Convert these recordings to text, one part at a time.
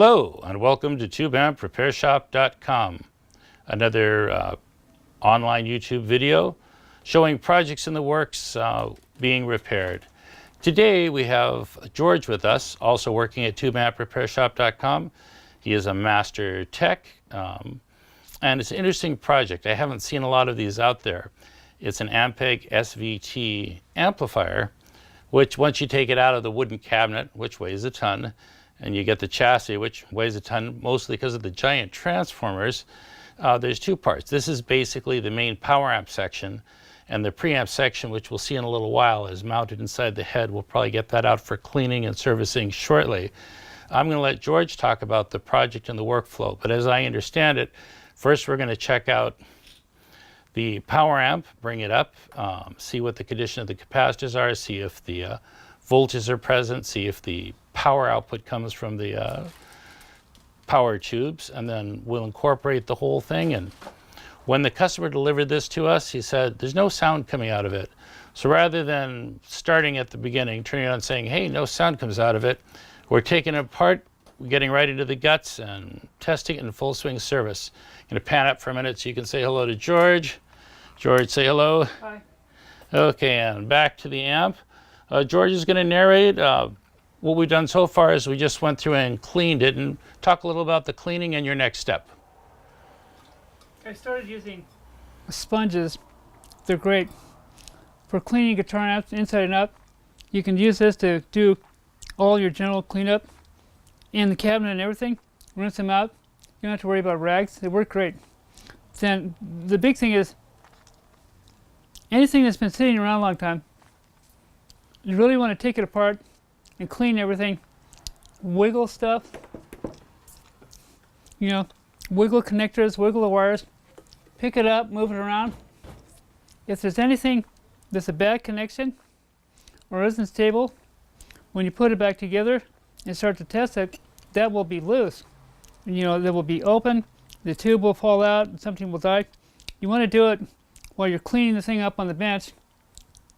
Hello and welcome to TubeAmpRepairShop.com, another online YouTube video showing projects in the works being repaired. Today we have George with us, also working at TubeAmpRepairShop.com. He is a master tech and it's an interesting project. I haven't seen a lot of these out there. It's an Ampeg SVT amplifier, which once you take it out of the wooden cabinet, which weighs a ton, and you get the chassis, which weighs a ton, mostly because of the giant transformers, there's two parts. This is basically the main power amp section, and the preamp section, which we'll see in a little while, is mounted inside the head. We'll probably get that out for cleaning and servicing shortly. I'm going to let George talk about the project and the workflow, but as I understand it, first we're going to check out the power amp, bring it up, see what the condition of the capacitors are, see if the voltages are present, see if the power output comes from the power tubes, and then we'll incorporate the whole thing. And when the customer delivered this to us, he said there's no sound coming out of it. So rather than starting at the beginning, turning it on and saying, hey, no sound comes out of it, we're taking it apart, we're getting right into the guts and testing it in full swing service. I'm going to pan up for a minute so you can say hello to George. George, say hello. Hi. Okay, and back to the amp. George is going to narrate. What we've done so far is we just went through and cleaned it, and talk a little about the cleaning and your next step. I started using sponges. They're great for cleaning guitar amps inside and out. You can use this to do all your general cleanup in the cabinet and everything. Rinse them out. You don't have to worry about rags. They work great. Then the big thing is anything that's been sitting around a long time, you really want to take it apart and clean everything. Wiggle stuff, wiggle connectors, wiggle the wires, pick it up, move it around. If there's anything that's a bad connection or isn't stable, when you put it back together and start to test it, that will be loose. That will be open, the tube will fall out, and something will die. You want to do it while you're cleaning the thing up on the bench.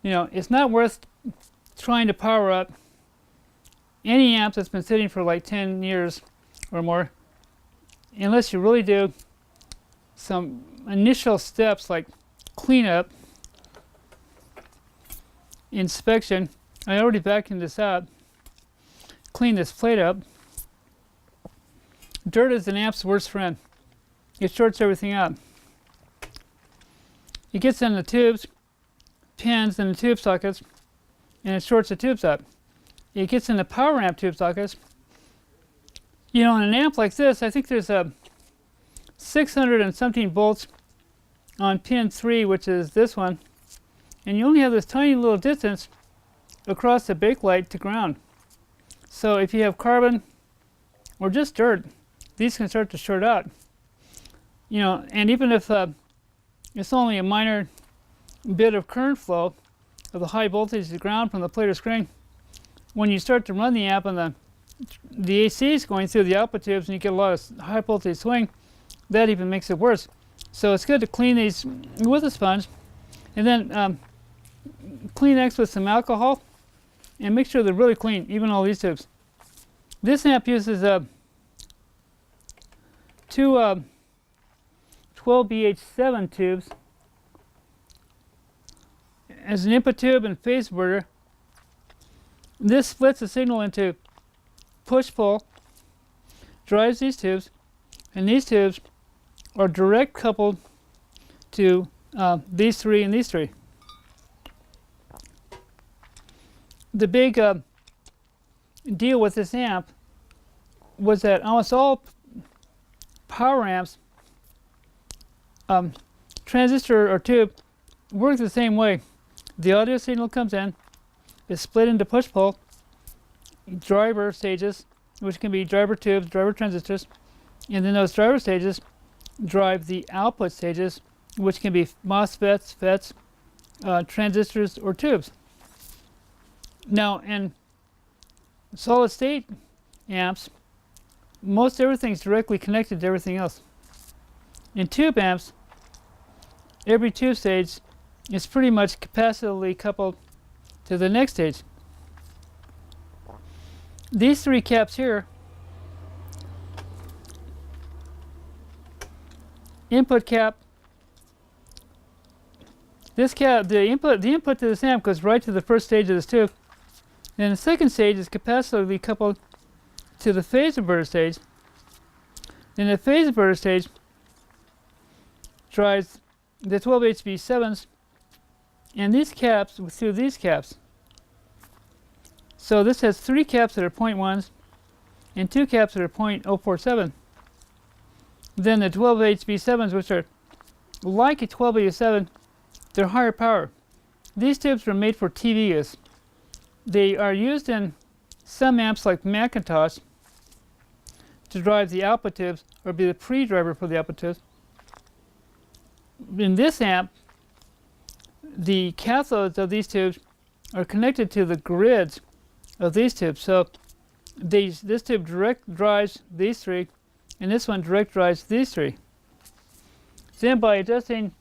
It's not worth trying to power up any amp that's been sitting for like 10 years or more, unless you really do some initial steps like cleanup, inspection. I already vacuumed this out, cleaned this plate up. Dirt is an amp's worst friend. It shorts everything out. It gets in the tubes, pins, and the tube sockets, and it shorts the tubes out. It gets in the power amp tube sockets. In an amp like this, I think there's 600 and something volts on pin 3, which is this one, and you only have this tiny little distance across the bakelite to ground. So if you have carbon or just dirt, these can start to short out. And even if it's only a minor bit of current flow of the high voltage to ground from the plate or screen, when you start to run the amp and the AC is going through the output tubes and you get a lot of high voltage swing, that even makes it worse. So it's good to clean these with a sponge, and then Kleenex with some alcohol, and make sure they're really clean, even all these tubes. This amp uses two 12BH7 tubes as an input tube and phase converter. This splits the signal into push-pull, drives these tubes, and these tubes are direct coupled to these three and these three. The big deal with this amp was that almost all power amps, transistor or tube, work the same way. The audio signal comes in, is split into push-pull, driver stages, which can be driver tubes, driver transistors, and then those driver stages drive the output stages, which can be MOSFETs, FETs, transistors, or tubes. Now, in solid-state amps, most everything's directly connected to everything else. In tube amps, every tube stage is pretty much capacitively coupled to the next stage. These three caps here input cap. This cap, the input to this amp goes right to the first stage of this tube. Then the second stage is capacitively coupled to the phase inverter stage. Then the phase inverter stage drives the 12 HV7s and these caps through these caps. So this has 3 caps that are 0.1s and 2 caps that are 0.047. Then the 12 HV7s, which are like a 1287, they're higher power. These tubes were made for TV use. They are used in some amps like Macintosh to drive the output tubes or be the pre-driver for the output tubes. In this amp, the cathodes of these tubes are connected to the grids of these tubes. So this tube direct drives these 3, and this one direct drives these 3. Then by adjusting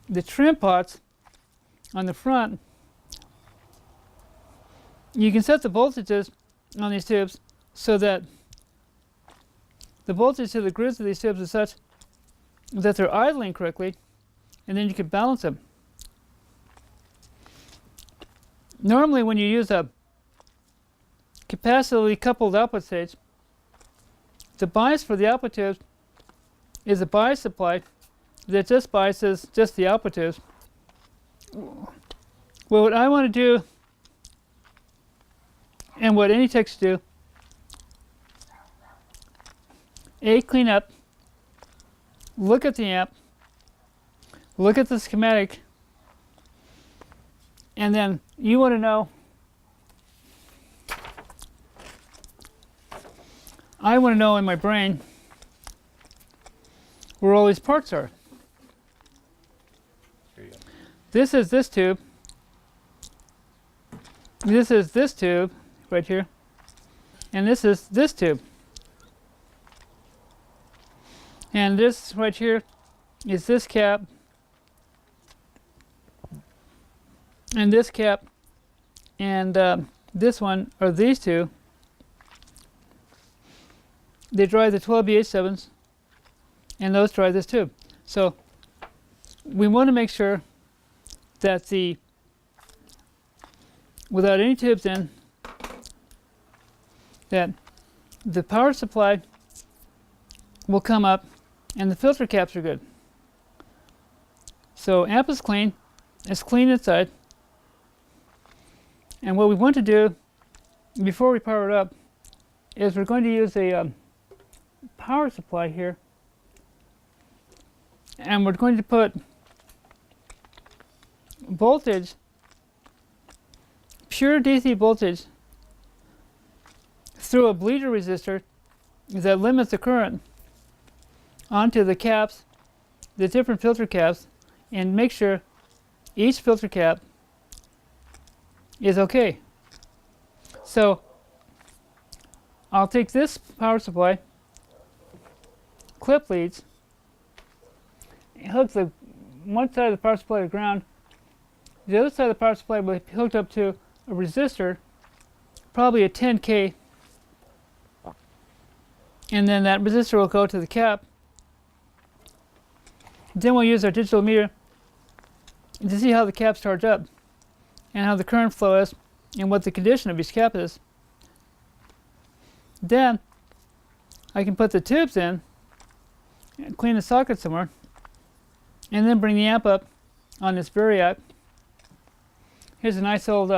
the trim pots on the front, you can set the voltages on these tubes so that the voltage to the grids of these tubes is such that they're idling correctly, and then you can balance them. Normally when you use a capacitively coupled output stage, the bias for the output tubes is a bias supply that just biases just the output tubes. Well, what I want to do, and what any tech should do, clean up, look at the amp, look at the schematic, and then you want to know, I want to know in my brain where all these parts are. This is this tube. This is this tube right here. And this is this tube. And this right here is this cap. And this cap. And this one are these two. They drive the 12 BH7s. And those drive this tube. So we want to make sure that without any tubes in, that the power supply will come up and the filter caps are good. So amp is clean, it's clean inside. And what we want to do before we power it up is we're going to use a power supply here, and we're going to put voltage, pure DC voltage, through a bleeder resistor that limits the current onto the caps, the different filter caps, and make sure each filter cap is okay. So I'll take this power supply, clip leads, hook the one side of the power supply to ground. The other side of the power supply will be hooked up to a resistor, probably a 10K, and then that resistor will go to the cap. Then we'll use our digital meter to see how the caps charge up and how the current flow is and what the condition of each cap is. Then I can put the tubes in and clean the socket somewhere, and then bring the amp up on this Variac. Here's a nice old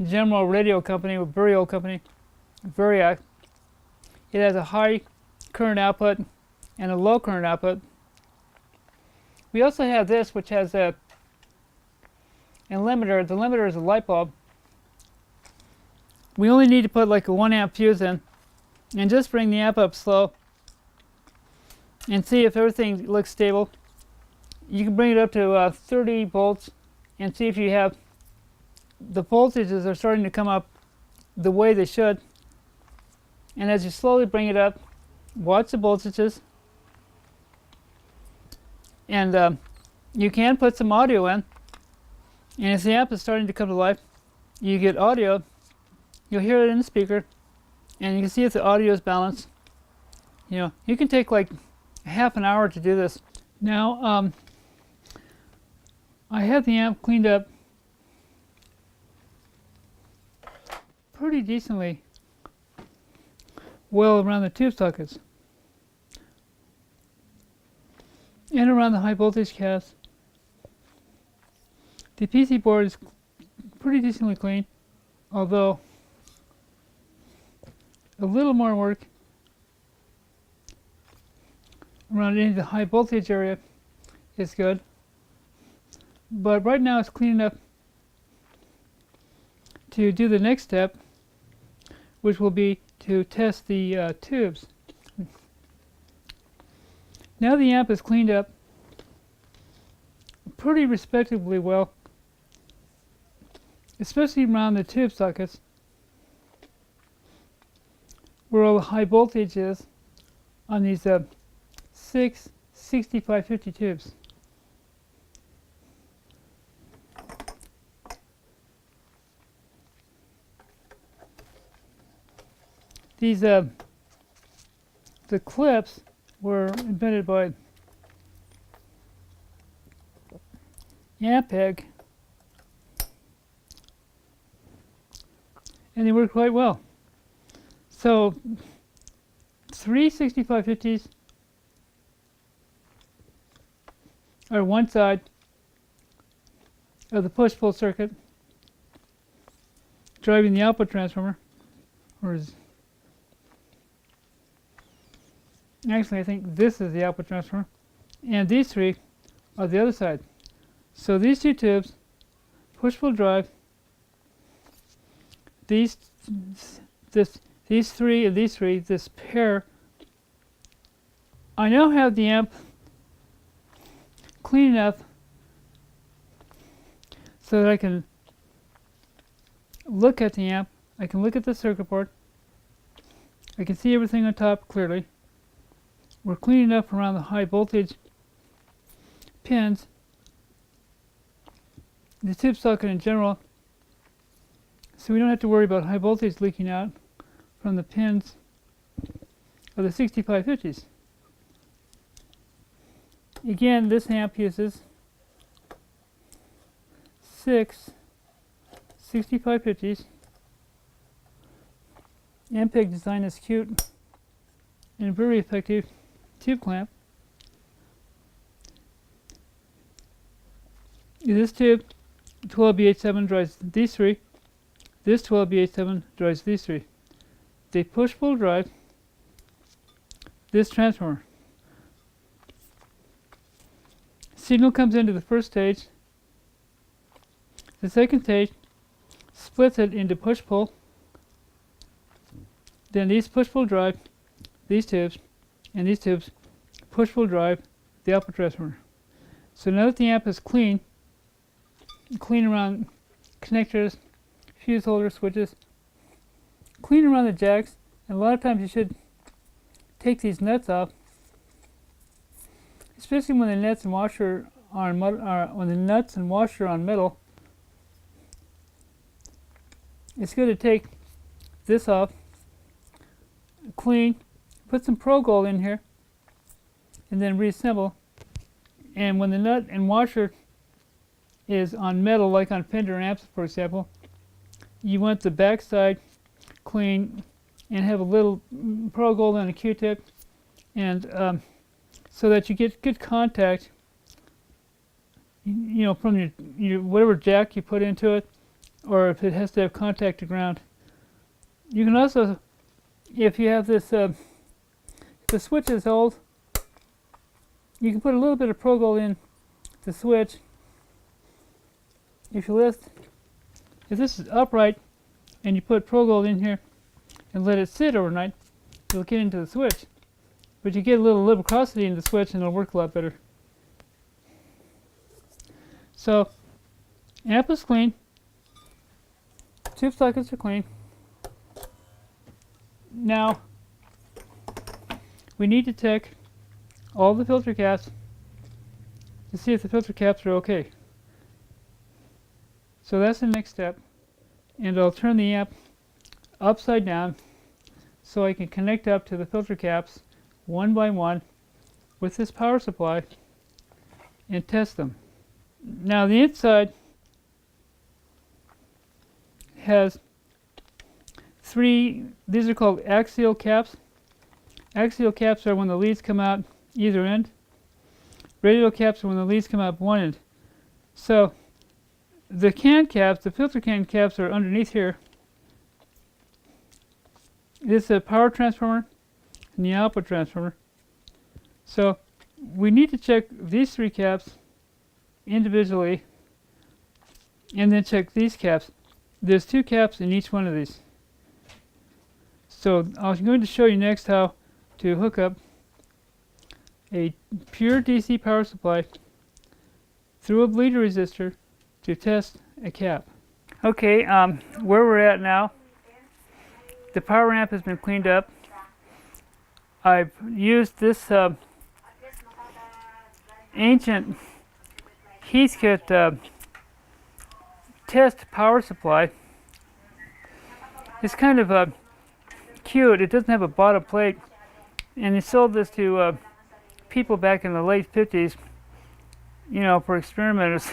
General Radio company, a very old company, Variac. It has a high current output and a low current output. We also have this, which has a limiter. The limiter is a light bulb. We only need to put like a 1 amp fuse in and just bring the amp up slow and see if everything looks stable. You can bring it up to 30 volts and see if you have the voltages are starting to come up the way they should. And as you slowly bring it up, watch the voltages. And you can put some audio in. And as the amp is starting to come to life, you get audio. You'll hear it in the speaker, and you can see if the audio is balanced. You know, you can take like half an hour to do this. Now, I have the amp cleaned up pretty decently well around the tube sockets and around the high voltage caps. The PC board is pretty decently clean, although a little more work around any of the high voltage area is good. But right now it's clean enough to do the next step, which will be to test the tubes. Now the amp is cleaned up pretty respectably well, especially around the tube sockets where all the high voltage is on these 6 6550 tubes. These the clips were invented by Ampeg, and they work quite well. So 3 6550s are one side of the push-pull circuit driving the output transformer, or is actually I think this is the output transformer, and these three are the other side. So these two tubes, push-pull drive, these three and these three, this pair. I now have the amp clean enough so that I can look at the amp, I can look at the circuit board, I can see everything on top clearly. We're clean enough around the high voltage pins, the tube socket in general, so we don't have to worry about high voltage leaking out from the pins of the 6550s. Again, this amp uses 6 6550s. Ampeg design is cute and very effective tube clamp. This tube 12B87 drives these three. This 12B87 drives these three. They push-pull drive this transformer. Signal comes into the first stage. The second stage splits it into push-pull. Then these push-pull drive these tubes, and these tubes push-pull drive the output transformer. So now that the amp is clean around connectors, fuse holders, switches, clean around the jacks, and a lot of times you should take these nuts off, especially when the nuts and washer are on metal. It's good to take this off, clean, put some Pro Gold in here, and then reassemble. And when the nut and washer is on metal, like on Fender amps, for example, you want the back side clean and have a little Pro Gold on a Q-tip, and so that you get good contact, you know, from your whatever jack you put into it, or if it has to have contact to ground. You can also, if you have this, the switch is old, you can put a little bit of Pro Gold in the switch. If this is upright and you put Pro Gold in here and let it sit overnight, it'll get into the switch. But you get a little lubricity in the switch and it'll work a lot better. So, amp is clean, tube sockets are clean. Now, we need to check all the filter caps to see if the filter caps are okay. So that's the next step, and I'll turn the amp upside down so I can connect up to the filter caps one by one with this power supply and test them. Now the inside has three, these are called axial caps. Axial caps are when the leads come out either end. Radial caps are when the leads come out one end. So the can caps, the filter can caps, are underneath here. This is a power transformer and the output transformer. So we need to check these three caps individually and then check these caps. There's two caps in each one of these. So I'm going to show you next how to hook up a pure DC power supply through a bleeder resistor to test a cap. Okay, where we're at now, the power amp has been cleaned up. I've used this ancient Heathkit test power supply. It's kind of cute. It doesn't have a bottom plate, and they sold this to people back in the late 50s, you know, for experimenters.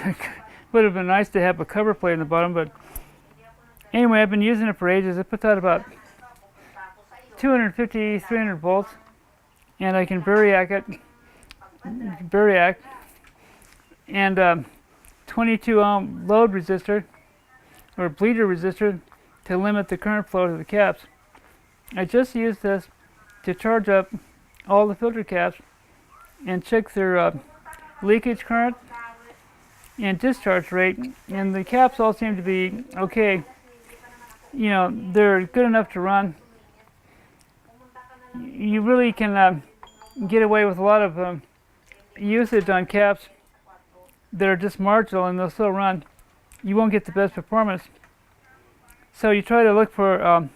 Would have been nice to have a cover plate in the bottom, but anyway, I've been using it for ages. It puts out about 250, 300 volts, and I can variac it, and 22 ohm load resistor or bleeder resistor to limit the current flow to the caps. I just used this to charge up all the filter caps and check their leakage current and discharge rate, and the caps all seem to be okay. You know, they're good enough to run. You really can get away with a lot of usage on caps that are just marginal and they'll still run. You won't get the best performance. So you try to look for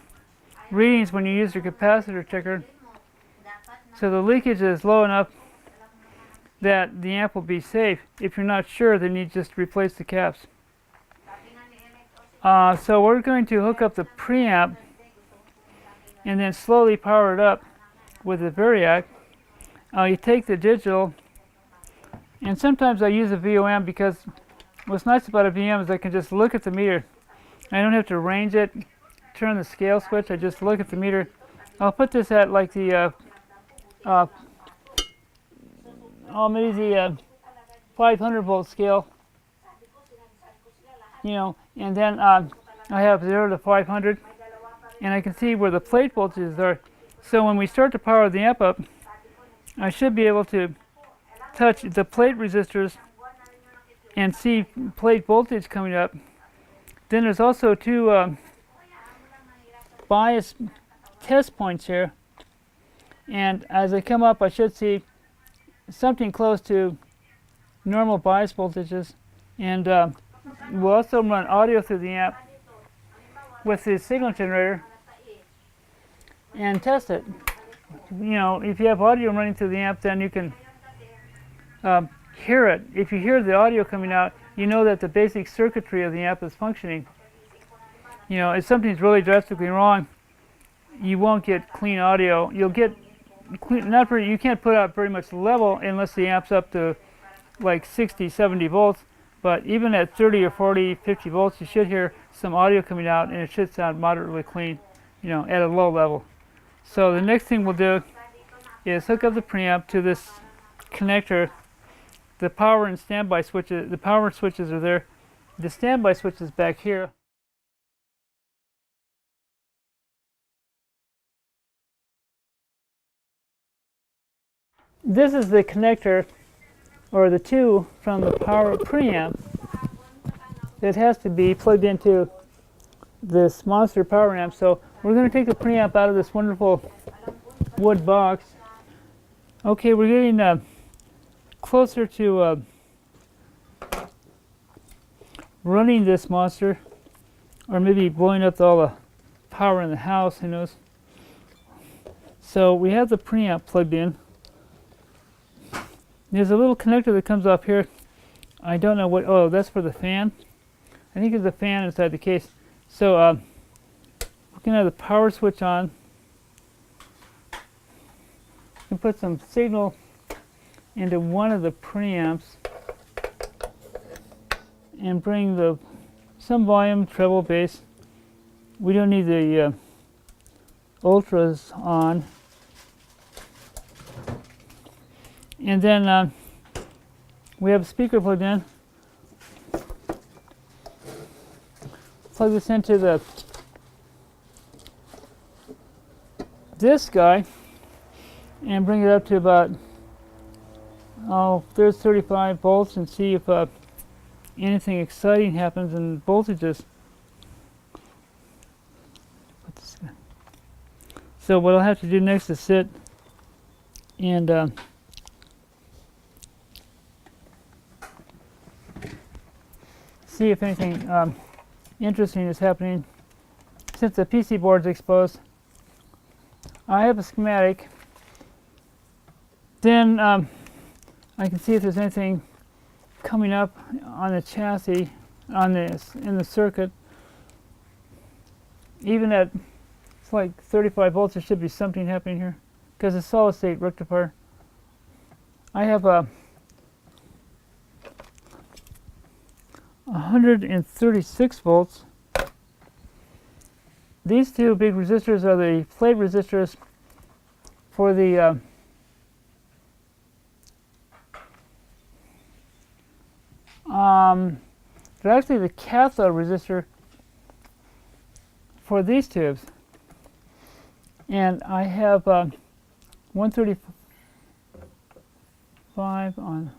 readings when you use your capacitor checker. So the leakage is low enough that the amp will be safe. If you're not sure, then you just replace the caps. So we're going to hook up the preamp and then slowly power it up with a variac. You take the digital, and sometimes I use a VOM because what's nice about a VM is I can just look at the meter. I don't have to range it, turn the scale switch, I just look at the meter. I'll put this at like the maybe the 500 volt scale, you know, and then I have 0 to 500, and I can see where the plate voltages are. So when we start to power the amp up, I should be able to touch the plate resistors and see plate voltage coming up. Then there's also two bias test points here, and as I come up I should see something close to normal bias voltages, and we'll also run audio through the amp with the signal generator and test it. You know, if you have audio running through the amp, then you can hear it. If you hear the audio coming out, you know that the basic circuitry of the amp is functioning. You know, if something's really drastically wrong, you won't get clean audio. You'll get clean, you can't put out very much level unless the amp's up to like 60, 70 volts. But even at 30 or 40, 50 volts, you should hear some audio coming out, and it should sound moderately clean, you know, at a low level. So the next thing we'll do is hook up the preamp to this connector. The power and standby switches, the power switches are there. The standby switch is back here. This is the connector, or the two from the power preamp that has to be plugged into this monster power amp. So we're going to take the preamp out of this wonderful wood box. Okay, we're getting closer to running this monster, or maybe blowing up all the power in the house, who knows. So we have the preamp plugged in. There's a little connector that comes off here. I don't know what, oh, that's for the fan. I think there's a fan inside the case. So we're going to have the power switch on. I'm can put some signal into one of the preamps and bring some volume, treble, bass. We don't need the ultras on. And then we have a speaker plugged in. Plug this into this guy and bring it up to about, there's 35 volts, and see if anything exciting happens and voltages. So what I'll have to do next is sit and see if anything interesting is happening. Since the PC board is exposed, I have a schematic. Then I can see if there's anything coming up on the chassis, in the circuit. Even at it's like 35 volts, there should be something happening here, because it's solid state rectifier. I have a 136 volts. These two big resistors are the plate resistors for the they're actually the cathode resistor for these tubes. And I have 135 on.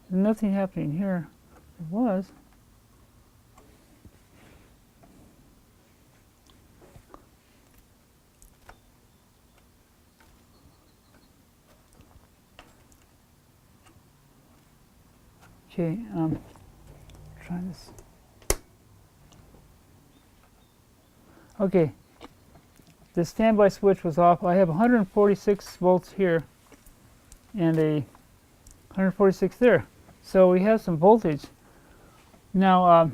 Nothing happening here. It was. Okay, try this. Okay, the standby switch was off. I have 146 volts here and a 146 there. So we have some voltage. Now,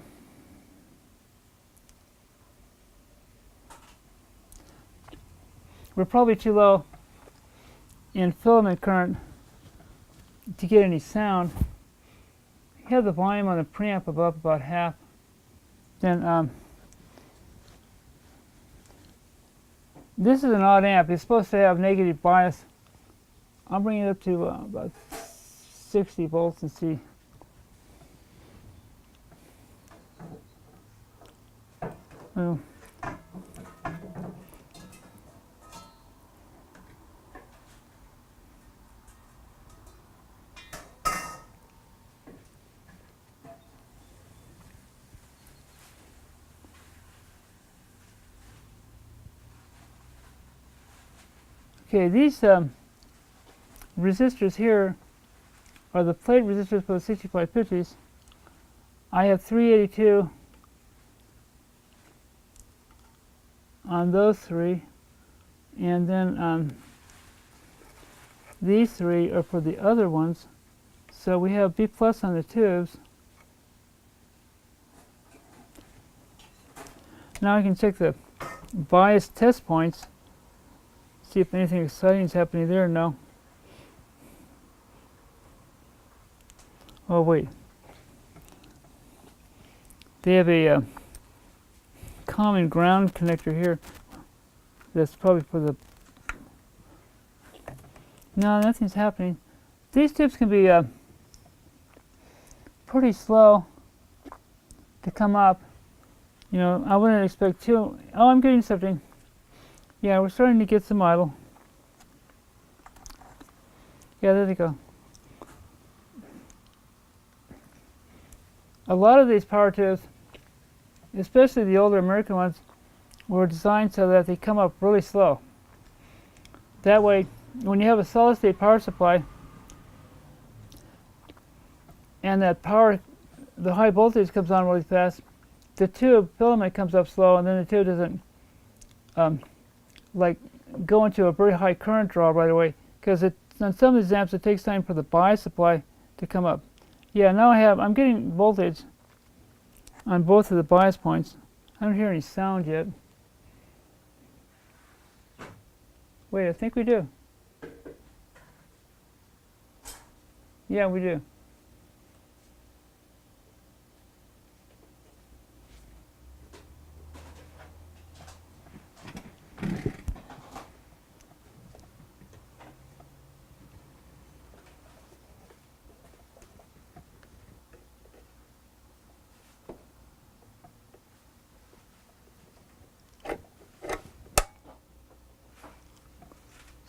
we're probably too low in filament current to get any sound. You have the volume on the preamp above about half. Then this is an odd amp. It's supposed to have negative bias. I'll bring it up to about 60 volts and see. Well, okay, these resistors here are the plate resistors for the 6550s. I have 382 on those three, and then these three are for the other ones. So we have B plus on the tubes. Now I can check the bias test points, see if anything exciting is happening there. No. Oh wait, they have a common ground connector here. That's probably for the. No, nothing's happening. These tubes can be pretty slow to come up. You know, I wouldn't expect too. Oh, I'm getting something. Yeah, we're starting to get some idle. Yeah, there they go. A lot of these power tubes, especially the older American ones, were designed so that they come up really slow. That way, when you have a solid state power supply and that power, the high voltage comes on really fast, the tube filament comes up slow, and then the tube doesn't like go into a very high current draw right away, because on some of these amps it takes time for the bias supply to come up. Yeah, now I'm getting voltage on both of the bias points. I don't hear any sound yet. Wait, I think we do. Yeah, we do.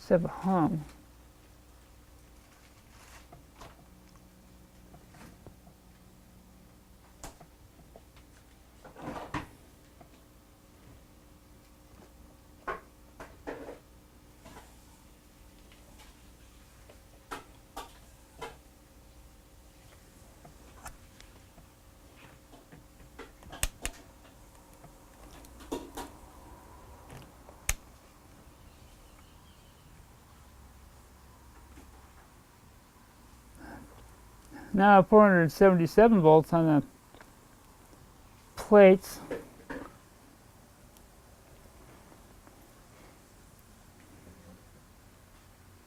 Have a hum. Now 477 volts on the plates.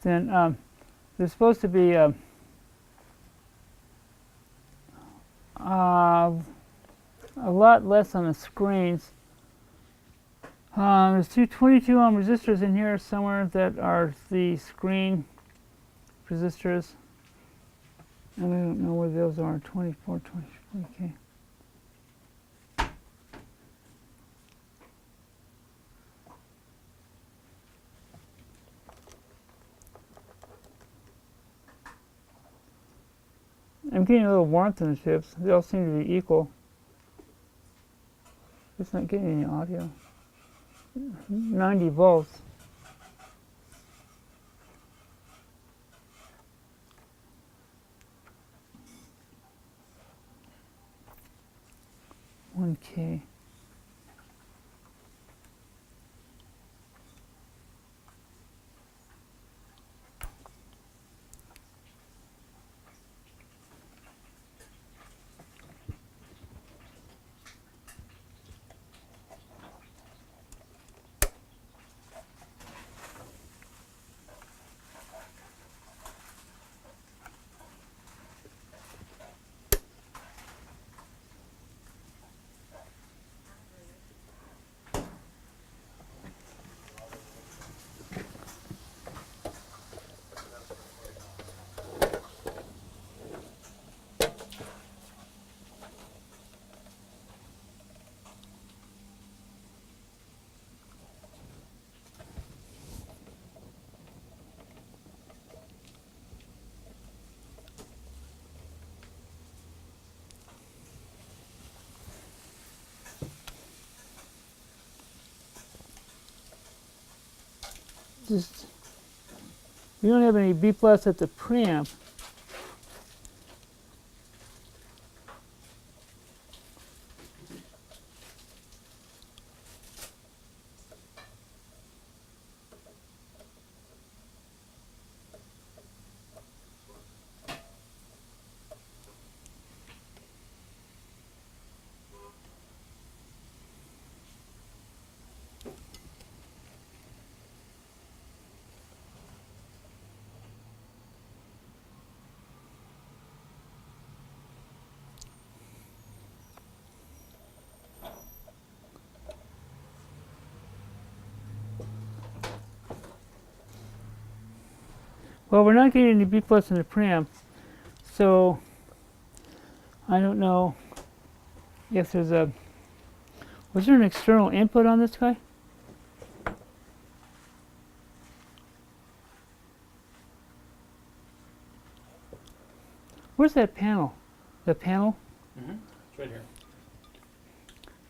Then there's supposed to be a lot less on the screens. There's two 22 ohm resistors in here somewhere that are the screen resistors. And I don't know where those are, 24, 24, okay. I'm getting a little warmth in the chips. They all seem to be equal. It's not getting any audio. 90 volts. $1K. Just, we don't have any B plus at the preamp. Well, we're not getting any B plus in the preamp, so I don't know if there's a, was there an external input on this guy? Where's that panel? The panel? Mm-hmm. It's right here.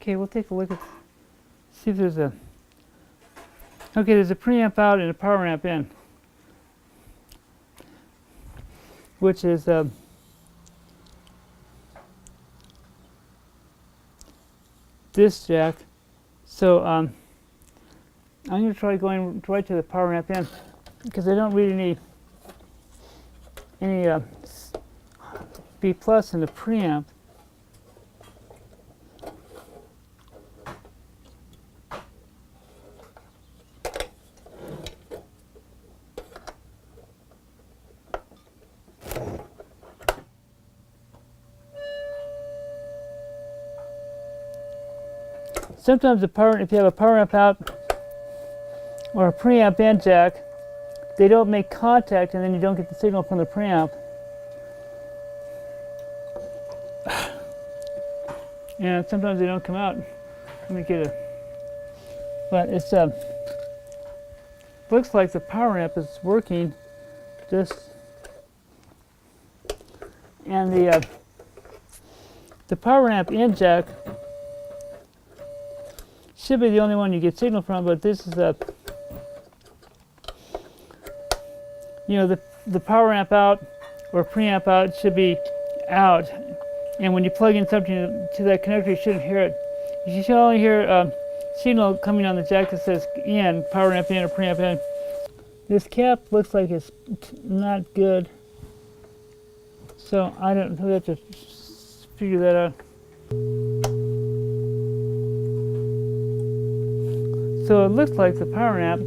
Okay, we'll take a look at, see if there's a, okay, there's a preamp out and a power amp in, which is this jack. So I'm going to try going right to the power amp in because I don't really need any B plus in the preamp. sometimes if you have a power amp out or a preamp and jack, they don't make contact, and then you don't get the signal from the preamp. And sometimes they don't come out. Let me get but it's looks like the power amp is working just, and the power amp and jack should be the only one you get signal from, but this is the power amp out or preamp out should be out, and when you plug in something to that connector, you shouldn't hear it. You should only hear signal coming on the jack that says in, power amp in or preamp in. This cap looks like it's not good, so I don't know, we have to figure that out. So it looks like the power amp,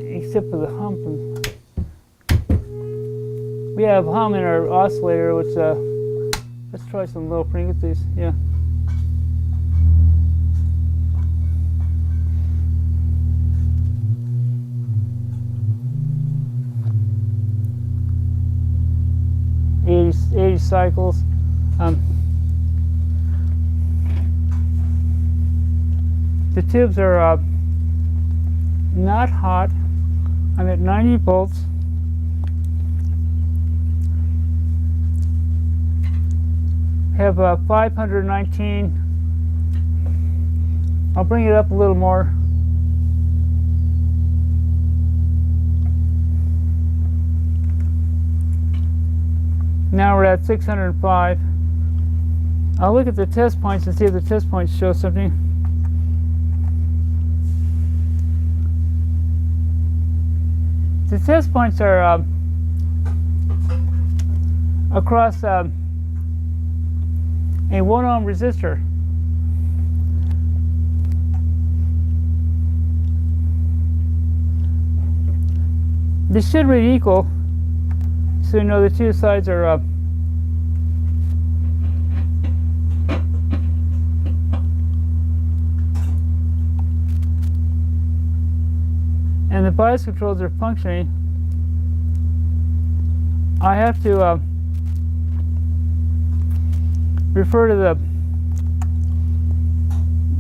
except for the hum. We have hum in our oscillator, which let's try some low frequencies. Yeah. Eighty cycles. The tubes are not hot. I'm at 90 volts. Have 519. I'll bring it up a little more. Now we're at 605. I'll look at the test points and see if the test points show something. The test points are across a 1 ohm resistor. This should read equal, so you know the two sides are up. And the bias controls are functioning. I have to refer to the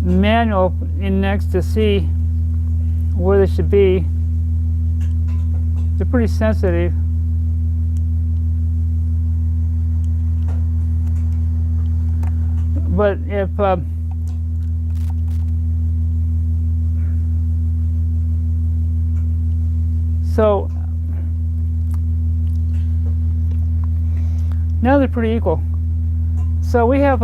manual in next to see where they should be. They're pretty sensitive. But if so now they're pretty equal. So we have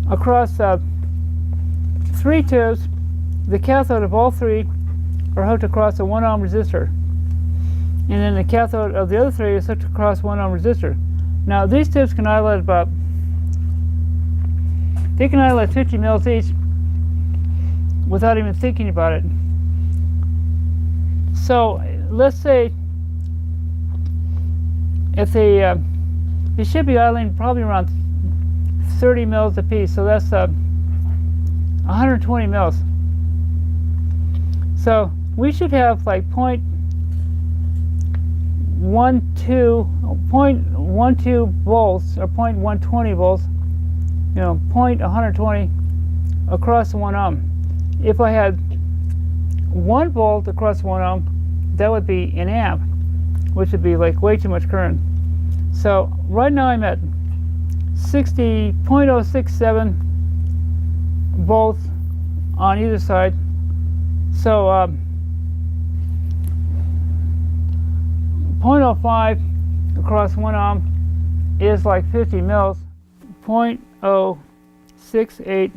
across 3 tubes, the cathode of all 3 are hooked across a 1 ohm resistor. And then the cathode of the other 3 is hooked across 1 ohm resistor. Now these tubes can isolate they can isolate 50 mils each without even thinking about it. So let's say if they should be idling probably around 30 mils a piece, so that's 120 mils. So we should have like 0.12 volts or 0.120 volts, 0.120 across 1 ohm. If I had 1 volt across 1 ohm, that would be an amp, which would be like way too much current. So right now I'm at 0.067 volts on either side. So 0.05 across 1 ohm is like 50 mils. 0.068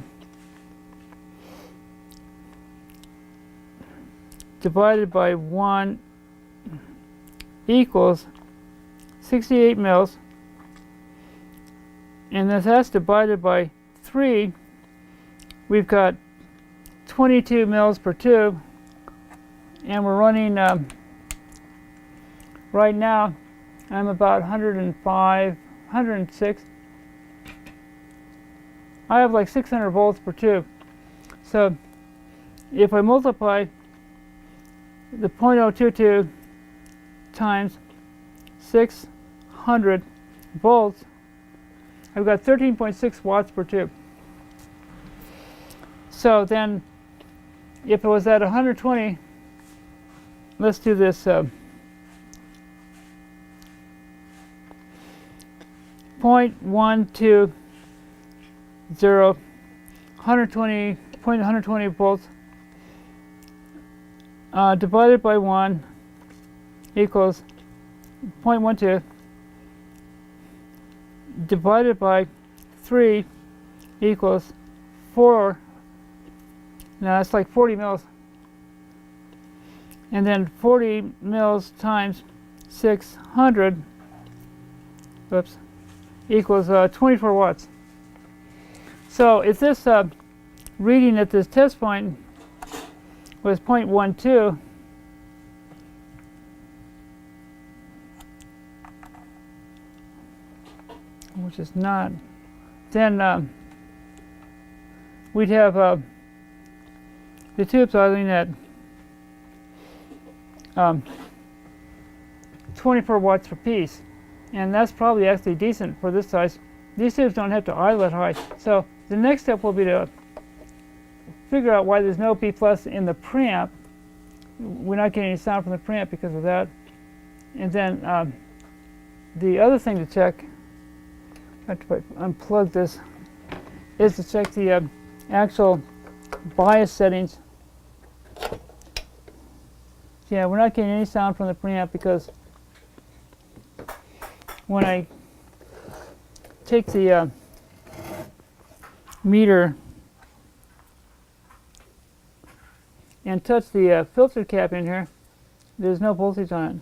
divided by 1 equals 68 mils, and if that's divided by 3, we've got 22 mils per tube, and we're running right now I'm about 105, 106. I have like 600 volts per tube. So if I multiply the 0.022 times 600 volts, I've got 13.6 watts per tube. So then if it was at 120, let's do this 0.120, 120 volts divided by 1 equals 0.12 divided by 3 equals 4. Now that's like 40 mils. And then 40 mils times 600 equals 24 watts. So if this reading at this test point was 0.12, which is not, then we'd have the tubes idling at 24 watts per piece, and that's probably actually decent for this size. These tubes don't have to idle that high. So the next step will be to figure out why there's no B plus in the preamp. We're not getting any sound from the preamp because of that. And then the other thing to check, I have to unplug this, is to check the actual bias settings. Yeah, we're not getting any sound from the preamp because when I take the meter and touch the filter cap in here, there's no voltage on it.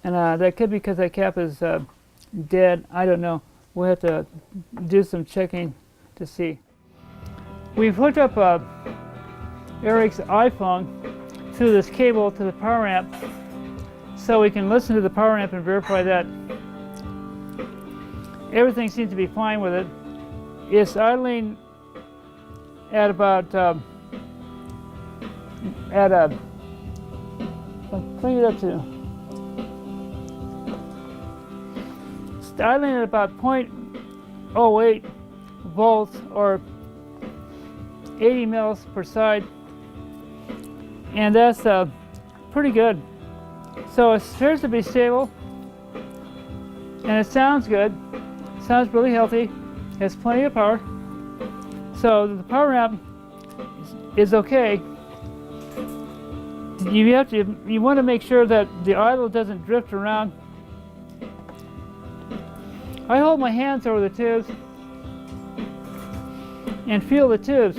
And that could be because that cap is dead. I don't know. We'll have to do some checking to see. We've hooked up Eric's iPhone through this cable to the power amp so we can listen to the power amp and verify that everything seems to be fine with it. It's idling at about bring it up to, it's idling at about 0.08 volts or 80 mils per side, and that's pretty good. So it appears to be stable, and it sounds good. Sounds really healthy. Has plenty of power. So the power amp is okay. You want to make sure that the idle doesn't drift around. I hold my hands over the tubes and feel the tubes.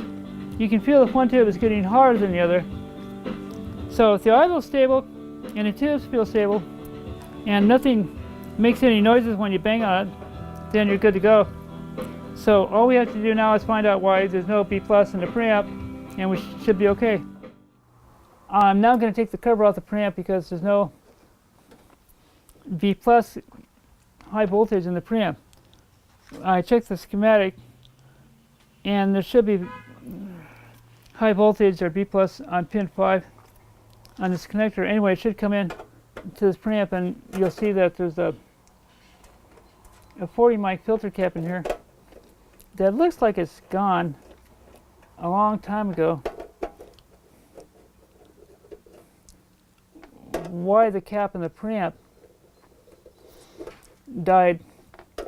You can feel if one tube is getting harder than the other. So if the idle is stable and the tubes feel stable and nothing makes any noises when you bang on it, then you're good to go. So all we have to do now is find out why there's no B plus in the preamp, and we should be okay. I'm now going to take the cover off the preamp because there's no B plus high voltage in the preamp. I checked the schematic, and there should be high voltage or B plus on pin 5 on this connector. Anyway, it should come in to this preamp, and you'll see that there's a 40 mic filter cap in here that looks like it's gone a long time ago. Why the cap in the preamp died,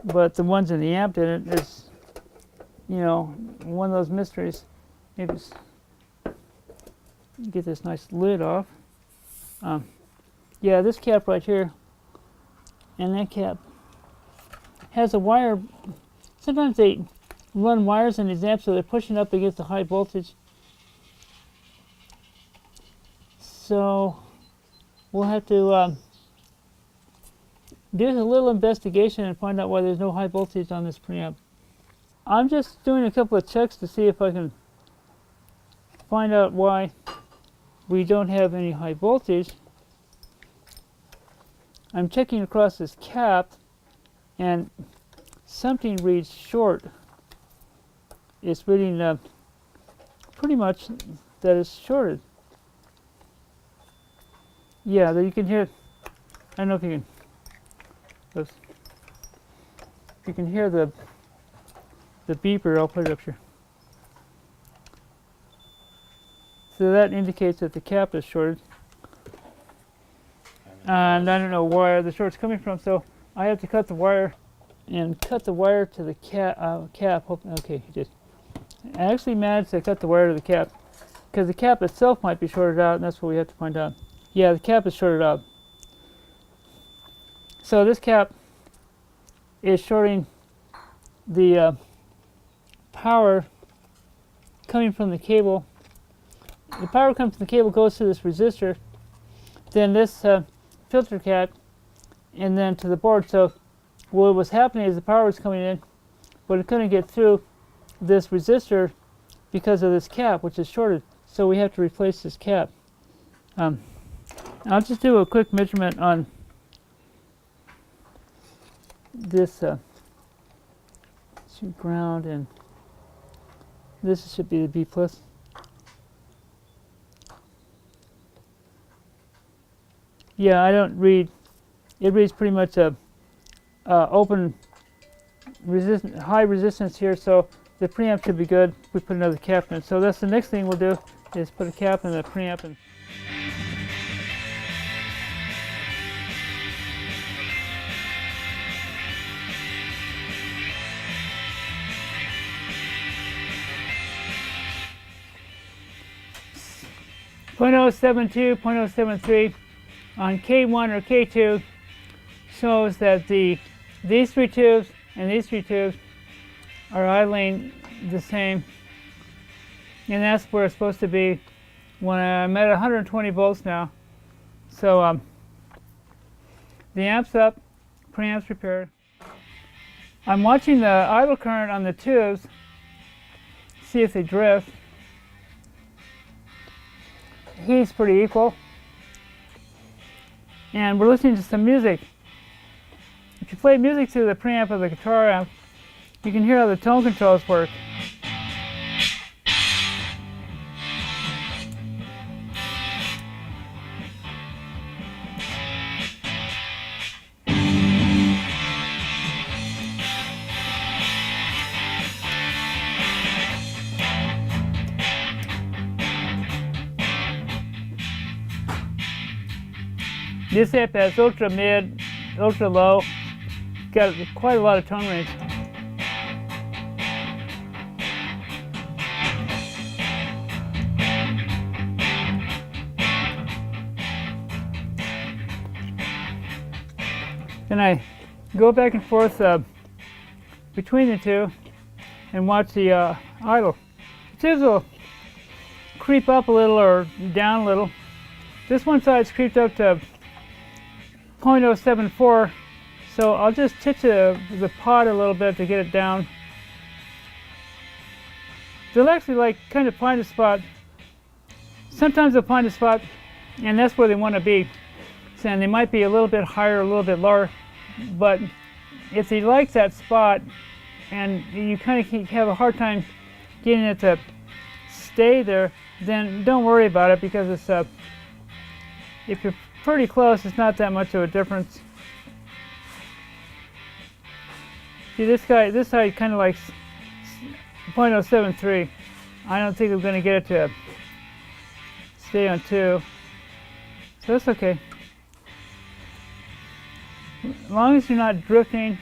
but the ones in the amp didn't, is, you know, one of those mysteries. Maybe it's, get this nice lid off. Yeah, this cap right here and that cap has a wire. Sometimes they run wires in these amps so they're pushing up against the high voltage. So we'll have to do a little investigation and find out why there's no high voltage on this preamp. I'm just doing a couple of checks to see if I can find out why we don't have any high voltage. I'm checking across this cap, and something reads short. It's reading pretty much that it's shorted. Yeah, that you can hear. I don't know if you can. Oops. You can hear the beeper. I'll put it up here. So that indicates that the cap is shorted. And I don't know where the short's coming from, so I have to cut the wire and cut the wire to the cap. Okay, he did. I actually managed to cut the wire to the cap because the cap itself might be shorted out, and that's what we have to find out. Yeah, the cap is shorted out. So this cap is shorting the power coming from the cable. The power comes from the cable, goes to this resistor, then this filter cap, and then to the board. So what was happening is the power was coming in, but it couldn't get through this resistor because of this cap, which is shorted. So we have to replace this cap. I'll just do a quick measurement on this ground, and this should be the B plus. Yeah, I don't read. It reads pretty much a open resistance, high resistance here, so the preamp should be good. We put another cap in. So that's the next thing we'll do, is put a cap in the preamp. And .072, .073 on K1 or K2 shows that these three tubes and these three tubes are idling the same, and that's where it's supposed to be when I'm at 120 volts now. So the amp's up, preamp's repaired. I'm watching the idle current on the tubes, see if they drift. He's pretty equal. And we're listening to some music. If you play music through the preamp of the guitar amp, you can hear how the tone controls work. This amp has ultra mid, ultra low, got quite a lot of tone range. Then I go back and forth between the two and watch the idle. The tubes will creep up a little or down a little. This one side's creeped up to .074, so I'll just titch the pot a little bit to get it down. They'll actually kind of find a spot. Sometimes they'll find a spot, and that's where they want to be. And they might be a little bit higher, a little bit lower, but if he likes that spot, and you kind of have a hard time getting it to stay there, then don't worry about it, because it's if you're pretty close, it's not that much of a difference. See, this side kind of likes .073. I don't think I'm going to get it to stay on 2, so that's okay. As long as you're not drifting,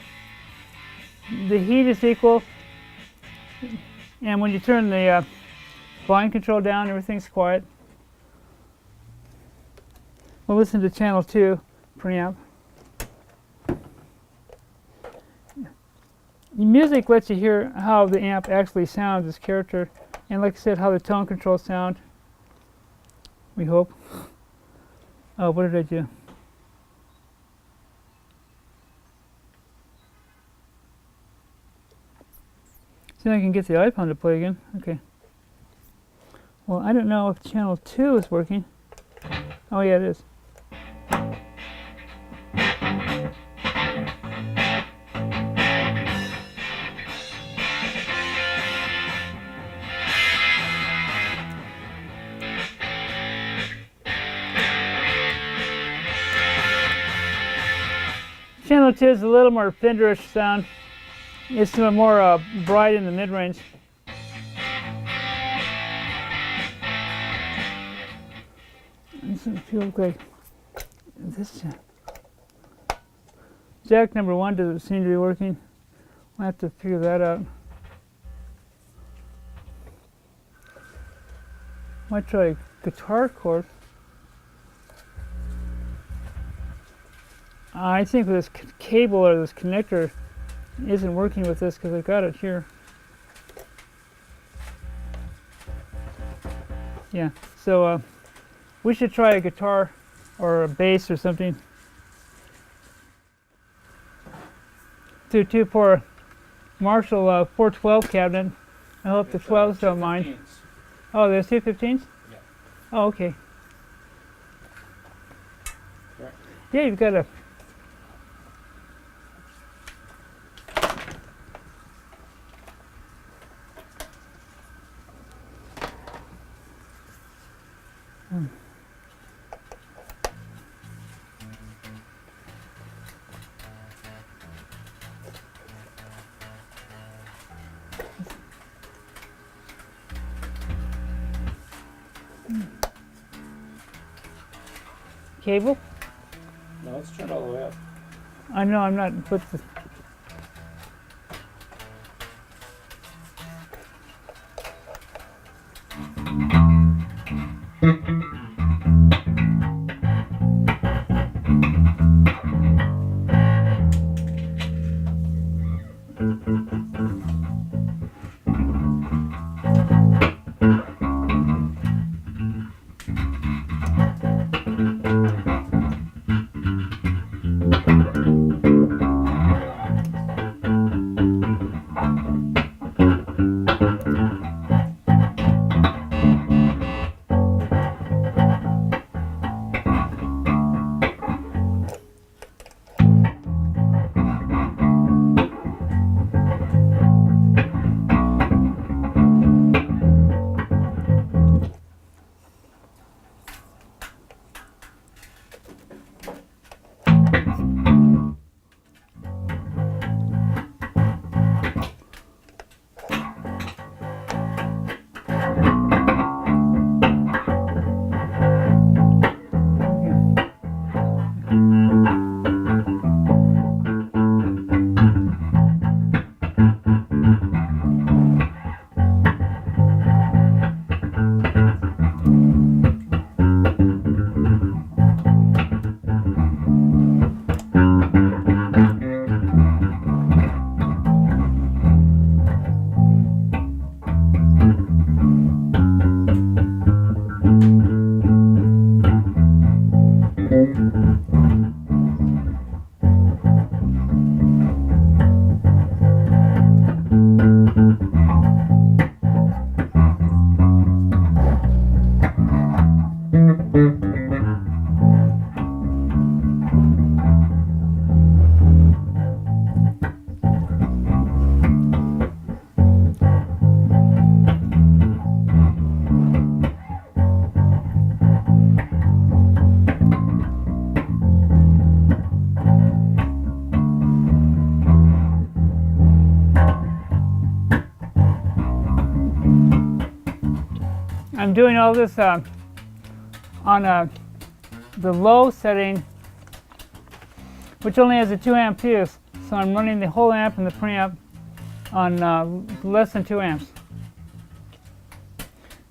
the heat is equal, and when you turn the volume control down, everything's quiet. We'll listen to channel 2 preamp. The music lets you hear how the amp actually sounds, its character, and like I said, how the tone controls sound. We hope. Oh, what did I do? See if I can get the iPhone to play again. Okay. Well, I don't know if channel 2 is working. Oh yeah, it is. channel 2 is a little more Fenderish sound. It's more bright in the mid-range. Doesn't feel like this. Jack number 1 doesn't seem to be working. I'll have to figure that out. Might try a guitar chord. I think this cable or this connector isn't working with this because I got it here. Yeah, so we should try a guitar or a bass or something. Do 2-4 Marshall 412 cabinet. I hope the 12s don't mind. Oh, there's 2 15s? Yeah. Oh, okay. Sure. Yeah, you've got a. Cable? No, it's turned all the way up. I know I'm not. But the, I'm doing all this on the low setting, which only has a 2 amp fuse. So I'm running the whole amp and the preamp on less than 2 amps.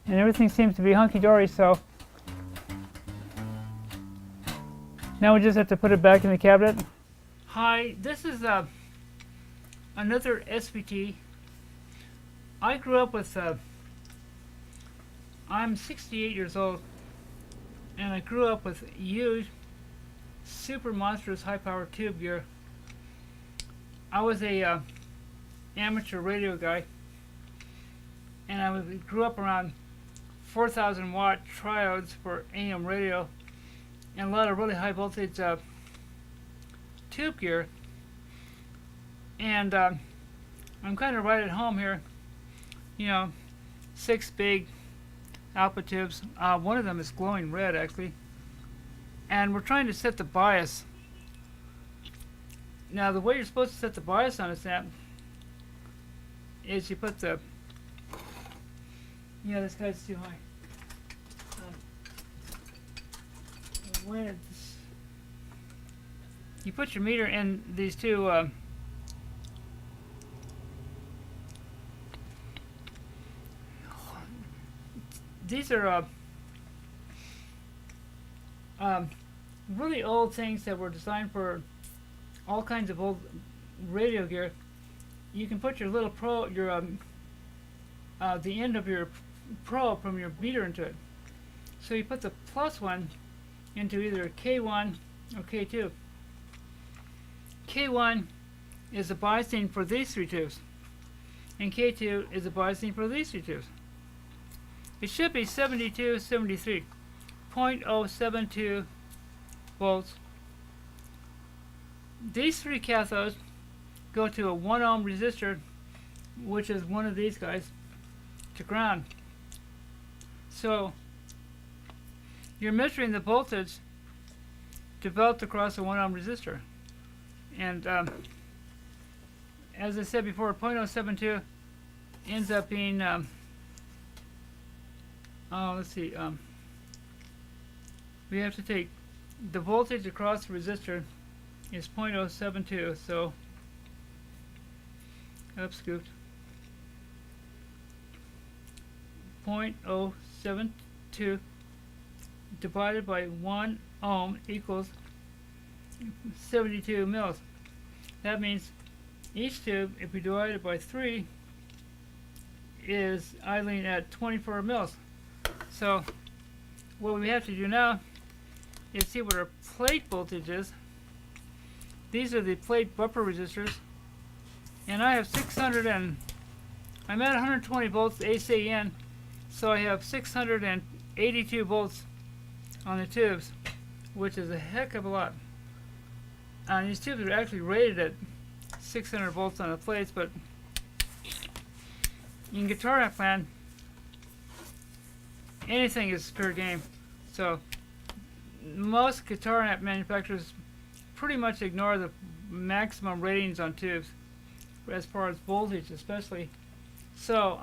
And everything seems to be hunky-dory, so now we just have to put it back in the cabinet. Hi, this is another SVT. I grew up with I'm 68 years old, and I grew up with huge, super monstrous high-power tube gear. I was a amateur radio guy, and I grew up around 4,000 watt triodes for AM radio, and a lot of really high voltage tube gear. And I'm kind of right at home here. You know, 6 big alpha tubes. One of them is glowing red, actually. And we're trying to set the bias Now the way you're supposed to set the bias on this amp is you put the, yeah, this guy's too high. When it's, you put your meter in these two these are really old things that were designed for all kinds of old radio gear. You can put your little probe, your the end of your probe from your meter into it. So you put the plus one into either K1 or K2. K1 is the biasing for these three tubes, and K2 is the biasing for these three tubes. It should be 72, 73, 0.072 volts. These three cathodes go to a 1 ohm resistor, which is one of these guys, to ground. So you're measuring the voltage developed across a 1 ohm resistor. And as I said before, 0.072 ends up being, let's see, we have to take the voltage across the resistor is 0.072, so up scooped. 0.072 divided by 1 ohm equals 72 mils. That means each tube, if we divide it by 3, is idling at 24 mils. So what we have to do now is see what our plate voltage is. These are the plate buffer resistors, and I have 600 and I'm at 120 volts AC in, so I have 682 volts on the tubes, which is a heck of a lot. And these tubes are actually rated at 600 volts on the plates, but in guitar amp land, anything is fair game. So most guitar amp manufacturers pretty much ignore the maximum ratings on tubes as far as voltage especially. So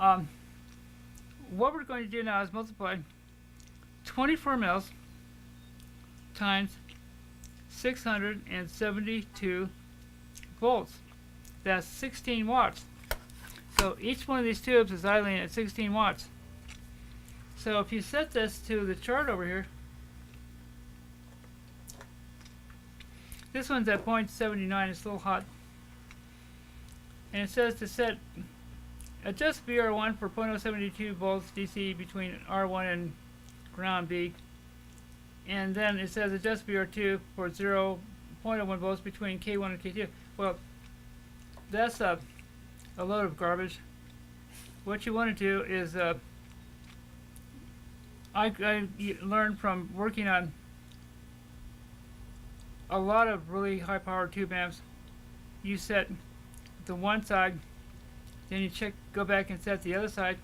what we're going to do now is multiply 24 mils times 672 volts. That's 16 watts. So each one of these tubes is idling at 16 watts. So if you set this to the chart over here, this one's at 0.79, it's a little hot. And it says to set, adjust VR1 for 0.072 volts DC between R1 and ground B. And then it says adjust VR2 for 0.01 volts between K1 and K2. Well, that's a load of garbage. What you want to do is, I learned from working on a lot of really high power tube amps. You set the one side, then you go back and set the other side,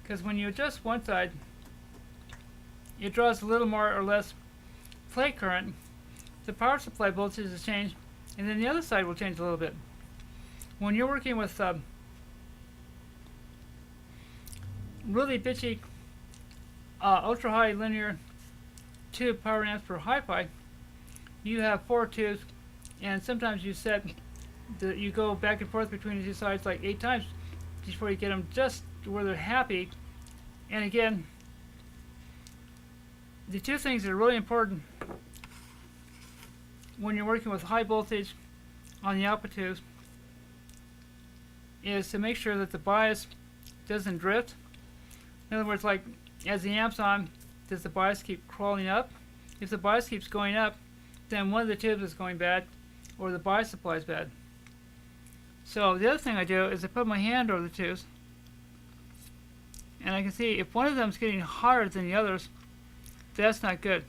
because when you adjust one side, it draws a little more or less plate current. The power supply voltage is changed, and then the other side will change a little bit. When you're working with really bitchy ultra high linear tube power amps for hi-fi, you have 4 tubes, and sometimes you you go back and forth between the two sides like 8 times before you get them just where they're happy. And again, the two things that are really important when you're working with high voltage on the output tubes is to make sure that the bias doesn't drift. In other words, like as the amp's on, does the bias keep crawling up? If the bias keeps going up, then one of the tubes is going bad, or the bias supply is bad. So the other thing I do is I put my hand over the tubes, and I can see if one of them is getting hotter than the others, that's not good.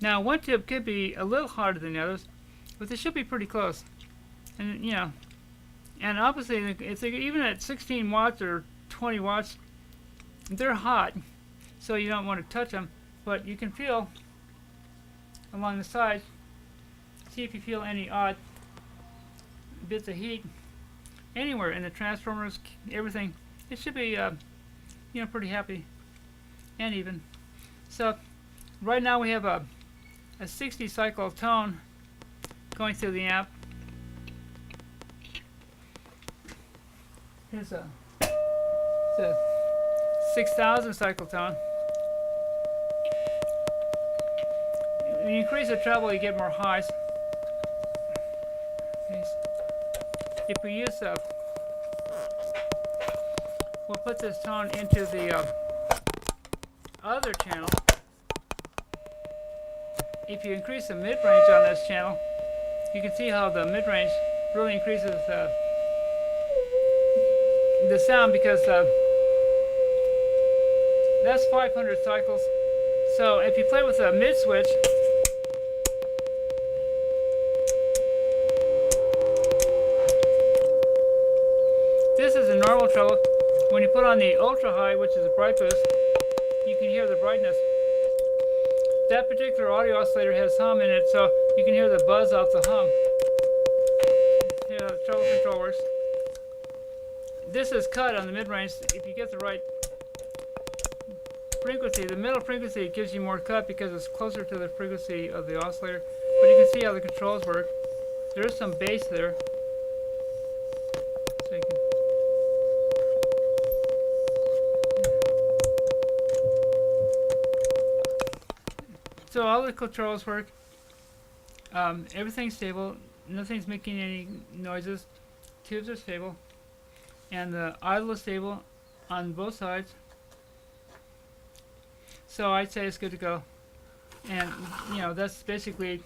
Now one tube could be a little hotter than the others, but they should be pretty close. And you know, and obviously it's like even at 16 watts or 20 watts, they're hot, so you don't want to touch them, but you can feel along the sides. See if you feel any odd bits of heat anywhere in the transformers, everything. It should be, pretty happy and even. So right now we have a 60 cycle tone going through the amp. Here's a 6,000 cycle tone. When you increase the treble, you get more highs. Okay. If we use we'll put this tone into the other channel. If you increase the mid-range on this channel, you can see how the mid-range really increases the sound, because that's 500 cycles. So if you play with a mid switch, this is a normal treble. When you put on the ultra high, which is a bright boost, you can hear the brightness. That particular audio oscillator has hum in it, so you can hear the buzz off the hum. Here's how the treble control works. This is cut on the mid-range. If you get the right frequency, the middle frequency gives you more cut because it's closer to the frequency of the oscillator. But you can see how the controls work. There is some bass there. So you can So all the controls work. Everything's stable. Nothing's making any noises. Tubes are stable. And the idle is stable on both sides. So I'd say it's good to go. And that's basically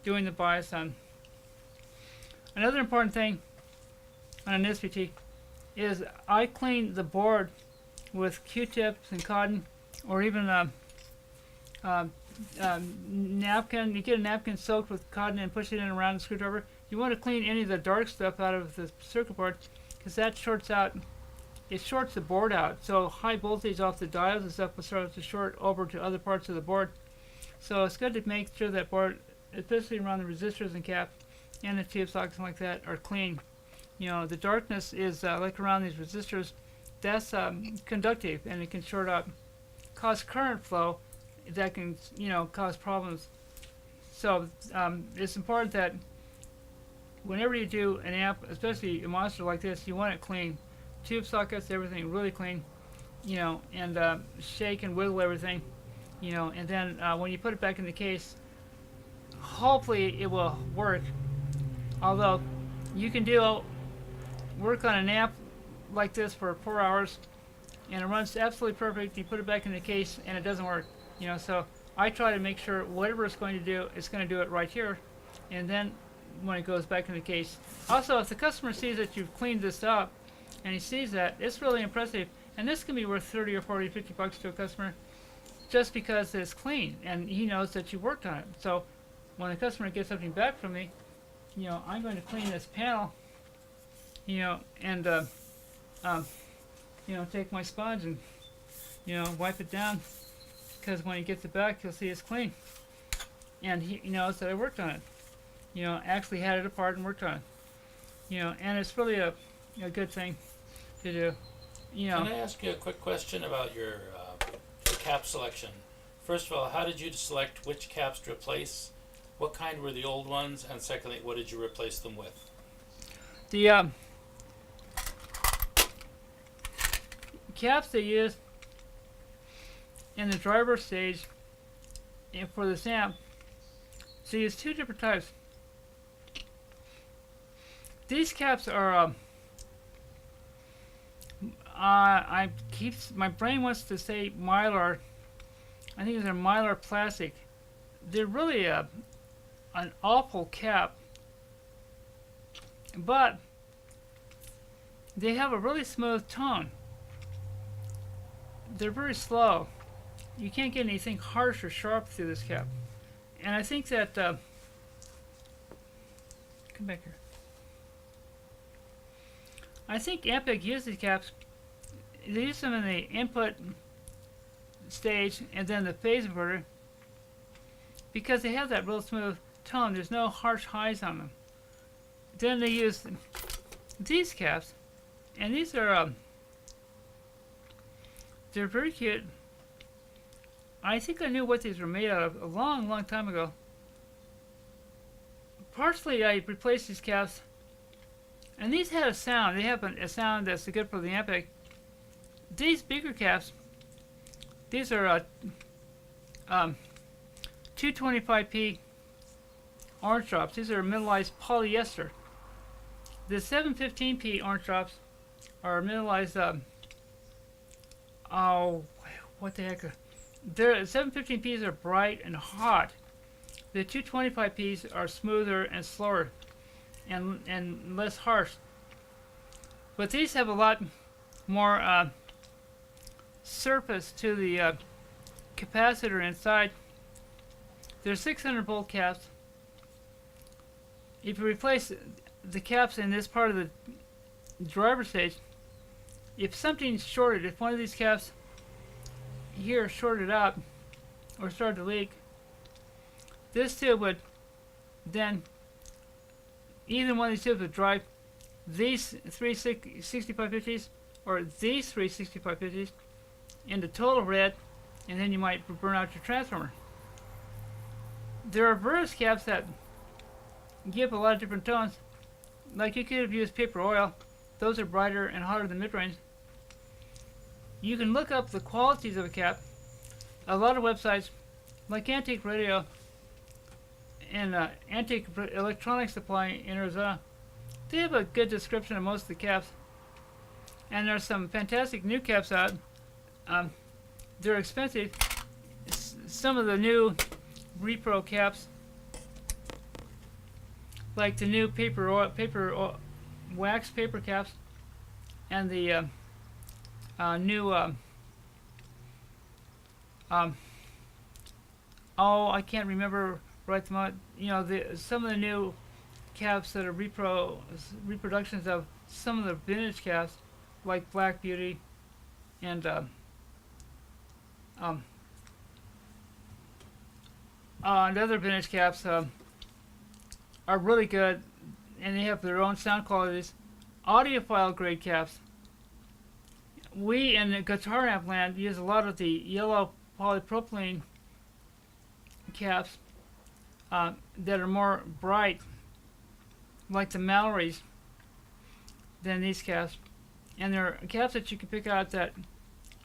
doing the bias on. Another important thing on an SVT is I clean the board with Q-tips and cotton, or even napkin. You get a napkin soaked with cotton and push it in around the screwdriver. You want to clean any of the dark stuff out of the circuit board, because that shorts out. It shorts the board out. So high voltage off the diodes and stuff will start to short over to other parts of the board. So it's good to make sure that board, especially around the resistors and caps and the tube sockets and like that, are clean. The darkness is like around these resistors. That's conductive, and it can short out, cause current flow that can cause problems. So it's important that whenever you do an amp, especially a monster like this, you want it clean. Tube sockets, everything really clean, and shake and wiggle everything, and then when you put it back in the case, hopefully it will work. Although you can do work on an amp like this for 4 hours and it runs absolutely perfect. You put it back in the case and it doesn't work, so I try to make sure whatever it's going to do, it's going to do it right here, and then when it goes back in the case. Also, if the customer sees that you've cleaned this up and he sees that, it's really impressive, and this can be worth 30 or 40, 50 bucks to a customer just because it's clean and he knows that you worked on it. So when the customer gets something back from me, I'm going to clean this panel, and take my sponge and wipe it down, because when he gets it back, he'll see it's clean, and he knows that I worked on it. Actually had it apart and worked on it. And it's really a good thing to do. Can I ask you a quick question about your cap selection? First of all, how did you select which caps to replace? What kind were the old ones? And secondly, what did you replace them with? The caps they use in the driver stage and for this amp, so you use two different types. These caps are my brain wants to say Mylar. I think they're Mylar plastic. They're really an awful cap, but they have a really smooth tone. They're very slow. You can't get anything harsh or sharp through this cap. And I think that come back here. I think Ampeg used these caps. They use them in the input stage and then the phase inverter, because they have that real smooth tone. There's no harsh highs on them. Then they use these caps, and these are they're very cute. I think I knew what these were made out of a long, long time ago. Partially, I replaced these caps, and these had a sound. They have a sound that's good for the Ampeg. These bigger caps, these are 225p orange drops. These are metallized polyester. The 715p orange drops are metallized. Oh, what the heck? The 715p's are bright and hot. The 225p's are smoother and slower, and less harsh. But these have a lot more surface to the capacitor inside. They're 600 volt caps. If you replace the caps in this part of the driver stage, if something's shorted, if one of these caps here shorted out or started to leak, this tube would then, either one of these tubes would drive these three 6550s or these three 6550s into total red, and then you might burn out your transformer. There are reverse caps that give a lot of different tones. Like you could have used paper oil. Those are brighter and hotter than mid-range. You can look up the qualities of a cap. A lot of websites, like Antique Radio and Antique Electronics Supply in Arizona, they have a good description of most of the caps. And there's some fantastic new caps out. They're expensive. Some of the new repro caps, like the new wax paper caps, and the new oh, I can't remember right the moment. You know, some of the new caps that are reproductions of some of the vintage caps, like Black Beauty and other vintage caps are really good, and they have their own sound qualities. Audiophile grade caps. We in the guitar amp land use a lot of the yellow polypropylene caps that are more bright, like the Mallory's, than these caps. And there are caps that you can pick out that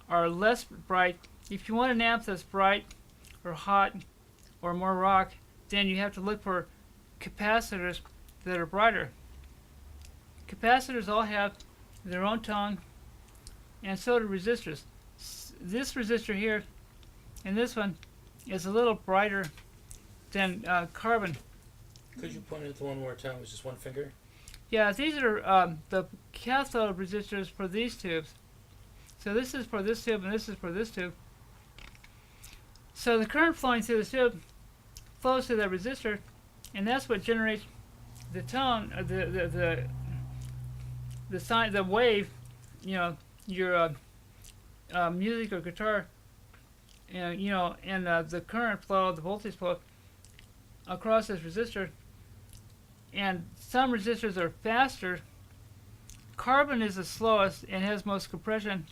are less bright. If you want an amp that's bright or hot or more rock, then you have to look for capacitors that are brighter. Capacitors all have their own tone, and so do resistors. This resistor here and this one is a little brighter than carbon. Could you point it to one more time with just one finger? Yeah, these are the cathode resistors for these tubes. So this is for this tube and this is for this tube. So the current flowing through this tube flows through that resistor, and that's what generates the tone, the wave. You know, your music or guitar, and you know, and the current flow, the voltage flow across this resistor. And some resistors are faster. Carbon is the slowest and has most compression.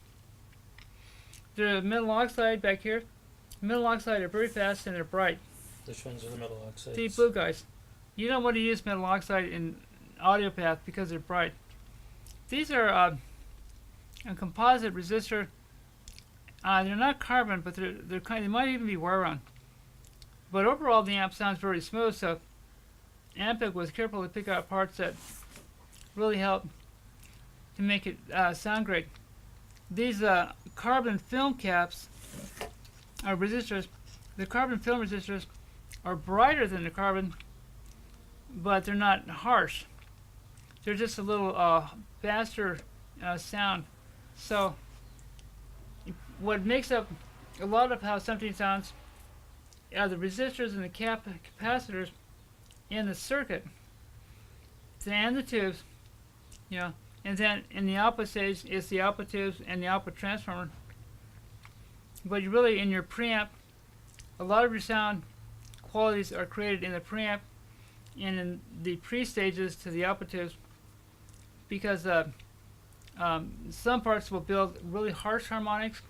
The metal oxide back here. Metal oxide are very fast and they're bright. Which ones are the metal oxides? The blue guys. You don't want to use metal oxide in audio path because they're bright. These are a composite resistor. They're not carbon, but they might even be wire wound. But overall, the amp sounds very smooth. So Ampeg was careful to pick out parts that really help to make it sound great. These carbon film caps are resistors. The carbon film resistors are brighter than the carbon, but they're not harsh. They're just a little faster sound. So what makes up a lot of how something sounds are the resistors and the capacitors in the circuit, and the tubes, you know, and then in the output stage is the output tubes and the output transformer. But you really, in your preamp, a lot of your sound qualities are created in the preamp, and in the pre-stages to the output tubes, because some parts will build really harsh harmonics,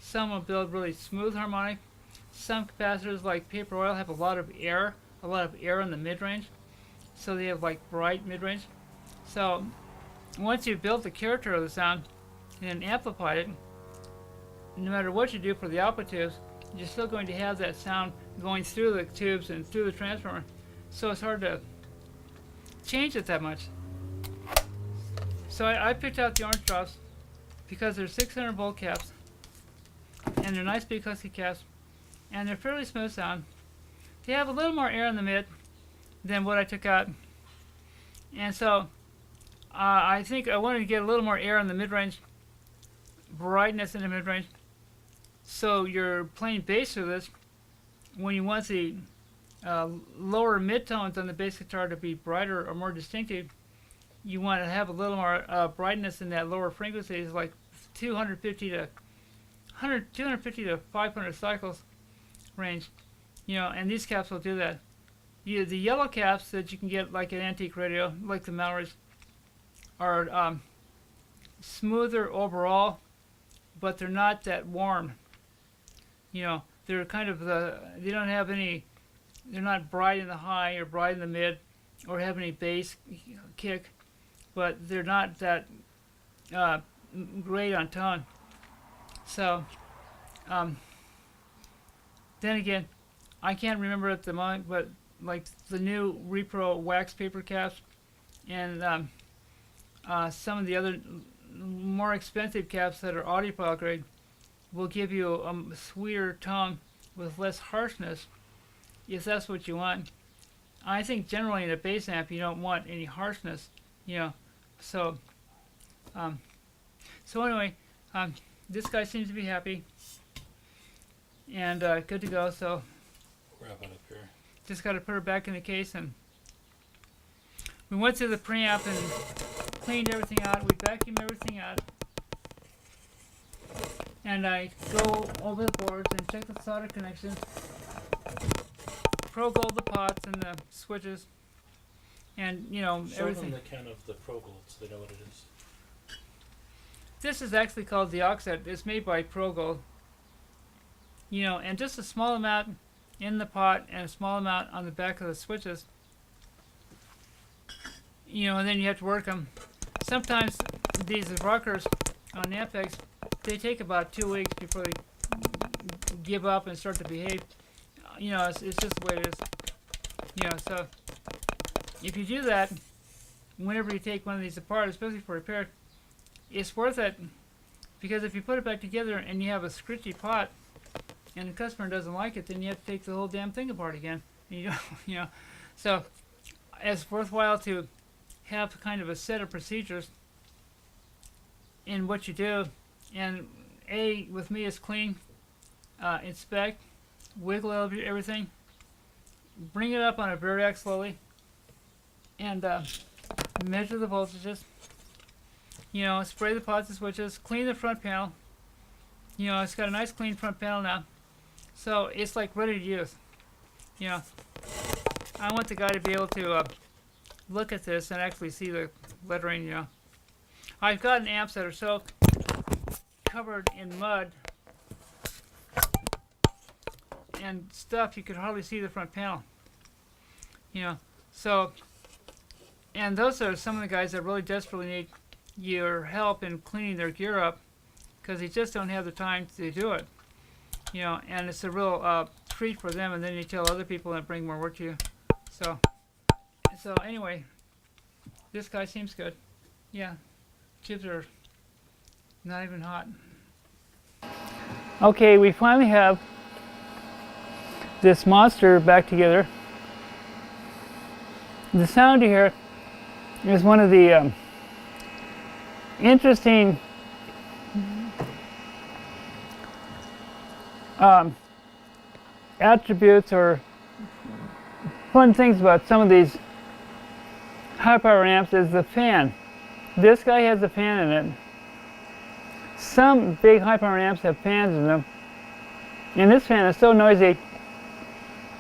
some will build really smooth harmonic. Some capacitors like paper oil have a lot of air in the mid-range, so they have like bright mid-range. So once you've built the character of the sound and amplified it, no matter what you do for the output tubes, you're still going to have that sound going through the tubes and through the transformer. So it's hard to change it that much. So I picked out the orange drops because they're 600 volt caps, and they're nice big husky caps, and they're fairly smooth sound. They have a little more air in the mid than what I took out, and so I think I wanted to get a little more air in the mid-range, brightness in the mid-range. So you're playing bass through this. When you want the lower mid-tones on the bass guitar to be brighter or more distinctive, you want to have a little more brightness in that lower frequencies, like 250 to 500 cycles range, and these caps will do that. The yellow caps that you can get like an antique radio, like the Mallory's, are smoother overall, but they're not that warm. They're kind of they don't have any, they're not bright in the high or bright in the mid or have any bass kick, but they're not that great on tone. So then again, I can't remember at the moment, but like the new Repro wax paper caps and some of the other more expensive caps that are audiophile grade will give you a sweeter tone with less harshness, if that's what you want. I think generally in a bass amp you don't want any harshness, So, anyway, this guy seems to be happy and good to go. So Wrap it up here. just got to put her back in the case, and we went through the preamp and cleaned everything out. We vacuumed everything out, and I go over the boards and check the solder connections, pro gold the pots and the switches, and Show everything. them the can of the Pro Gold so they know what it is. This is actually called the Oxide. It's made by Pro Gold. And just a small amount in the pot and a small amount on the back of the switches. And then you have to work them. Sometimes these rockers on Ampegs, they take about 2 weeks before they give up and start to behave. It's just the way it is. So if you do that, whenever you take one of these apart, especially for repair, it's worth it, because if you put it back together and you have a scritchy pot and the customer doesn't like it, then you have to take the whole damn thing apart again. And so it's worthwhile to have kind of a set of procedures in what you do. And with me is clean, inspect, wiggle everything, bring it up on a variac slowly, and measure the voltages. Spray the pots and switches, clean the front panel. It's got a nice clean front panel now, so it's like ready to use. I want the guy to be able to look at this and actually see the lettering. I've gotten amps that are so covered in mud and stuff you could hardly see the front panel. So, and those are some of the guys that really desperately need your help in cleaning their gear up, because they just don't have the time to do it. And it's a real treat for them, and then you tell other people and bring more work to you. So anyway, this guy seems good. Yeah, tubes are not even hot. Okay, we finally have this monster back together. The sound you hear is one of the interesting attributes or fun things about some of these high power amps is the fan. This guy has a fan in it. Some big high power amps have fans in them, and this fan is so noisy.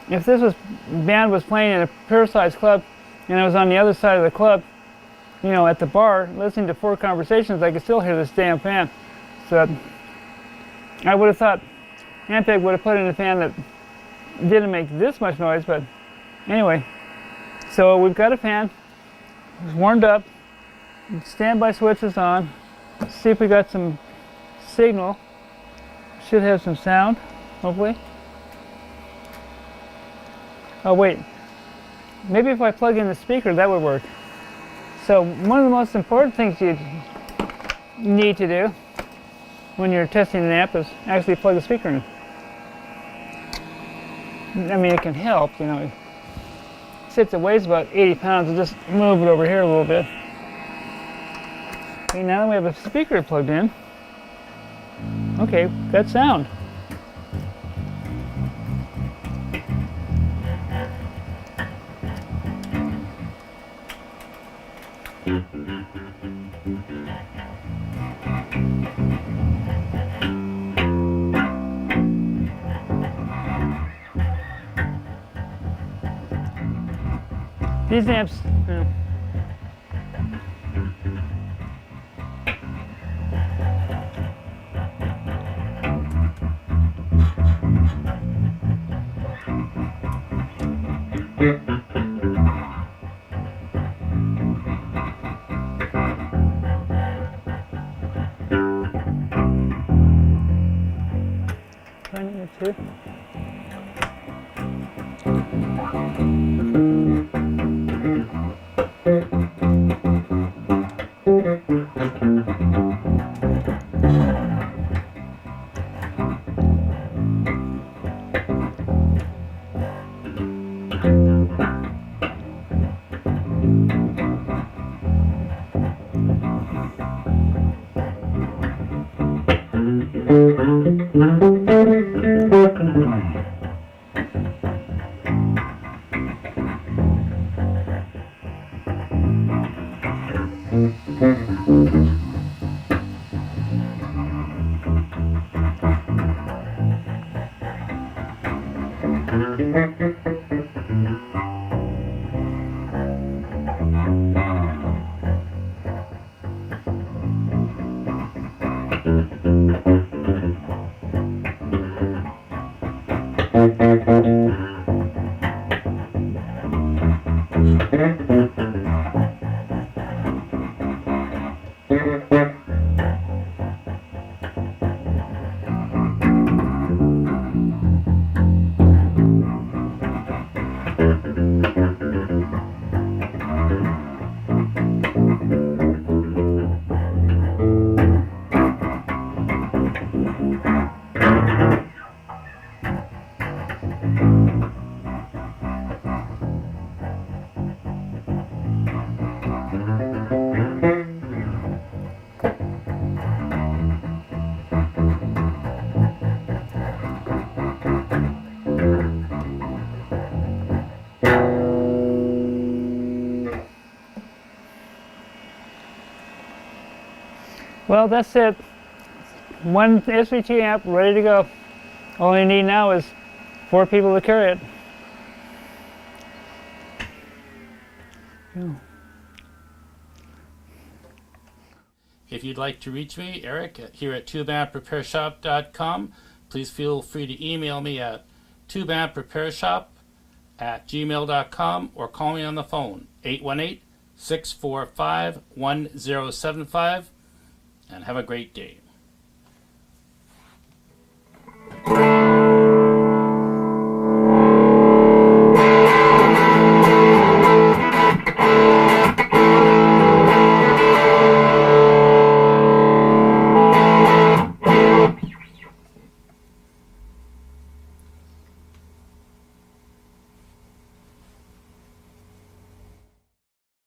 If this band was playing in a pure size club, and I was on the other side of the club, you know, at the bar, listening to 4 conversations, I could still hear this damn fan. So I would have thought Ampeg would have put in a fan that didn't make this much noise, but anyway. So we've got a fan, it's warmed up, standby switch is on. Let's see if we got some signal. Should have some sound, hopefully. Oh wait, maybe if I plug in the speaker that would work. So one of the most important things you need to do when you're testing an amp is actually plug the speaker in. I mean, it can help, you know. Since it weighs about 80 pounds, I'll just move it over here a little bit. Okay, now that we have a speaker plugged in, okay, got sound. These amps, too. Well, that's it. One SVT amp ready to go. All you need now is 4 people to carry it. Yeah. If you'd like to reach me, Eric, here at tubeamprepairshop.com, please feel free to email me at tubeamprepairshop@gmail.com or call me on the phone, 818-645-1075, and have a great day.